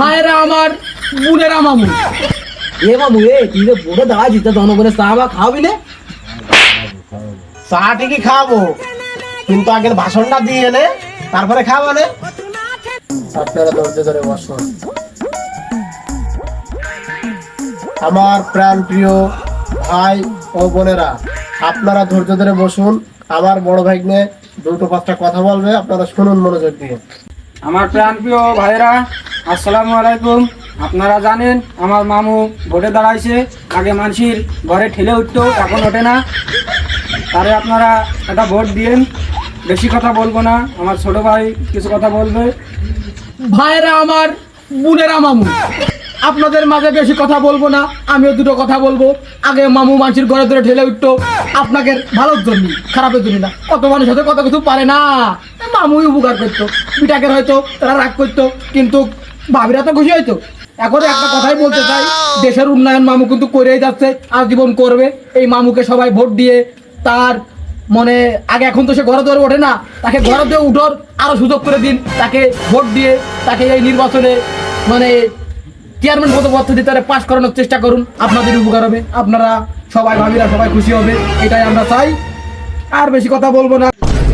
ভাইরা আমার, বোনেরা মামু। এ মামু এ তুই যে বড় দাঁড়া জিতে জনগণের চা বা খাওয়াবি না? চা ঠিকই খাওয়াবো, কিন্তু আগের ভাষণটা দিয়ে এনে তারপরে খাওয়াবো না। আপনারা ধৈর্য ধরে বসুন। আমার প্রাণ প্রিয় ভাই ও বোনেরা, আপনারা ধৈর্য ধরে বসুন। আমার বড় ভাইকে দুটো পাঁচটা কথা বলবে, আপনারা শুনুন মনোযোগ দিয়ে। আমার প্রাণপ্রিয় ভাইরা, আসসালামু আলাইকুম। আপনারা জানেন আমার মামু ভোটে দাঁড়াইছে। আগে মানুষের ঘরে ঠেলে উঠতো, এখন ওঠে না। তারে আপনারা একটা ভোট দিয়েন। বেশি কথা বলবো না, আমার ছোট ভাই কিছু কথা বলবে। ভাইরা আমার, বোনেরা মামু, আপনাদের মাঝে বেশি কথা বলবো না, আমিও দুটো কথা বলবো। আগে মামু মানুষের ঘরে ধরে ঠেলে উঠতো, আপনাকে ভালোর জন্য, খারাপের জন্য না। কত মানুষ হয়তো কত কিছু পারে না, মামুই উপকার করতো। পিটাকের হয়তো তারা রাগ করতো, কিন্তু ভাবিরা তো খুশি হইতো। এখন একটা কথাই বলতে চাই, দেশের উন্নয়ন মামু কিন্তু করেই যাচ্ছে, আজীবন করবে। এই মামুকে সবাই ভোট দিয়ে তার মানে আগে, এখন তো সে ঘরে ধরে ওঠে না, তাকে ঘরে দিয়ে উঠোর আরো সুযোগ করে দিন। তাকে ভোট দিয়ে তাকে এই নির্বাচনে মানে চেয়ারম্যান পদ্ধতি তারা পাস করানোর চেষ্টা করুন, আপনাদের উপকার হবে। আপনারা সবাই ভাবিরা সবাই খুশি হবে, এটাই আমরা চাই। আর বেশি কথা বলবো না।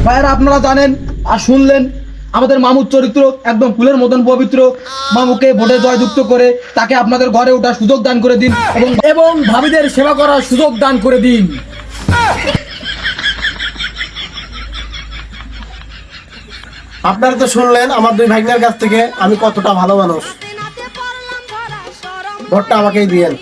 ভাইয়েরা আপনারা জানেন আর শুনলেন, আমাদের মামুর চরিত্র একদম ফুলের মতন পবিত্র। মামুকে ভোটে জয়যুক্ত করে তাকে আপনাদের ঘরে ওঠার সুযোগ দান করে দিন, এবং ভাবিদের সেবা করার সুযোগ দান করে দিন। আপনারা তো শুনলেন আমার দুই ভাইদের কাছ থেকে আমি কতটা ভালো মানুষ। ভোটটা আমাকেই দিয়েন।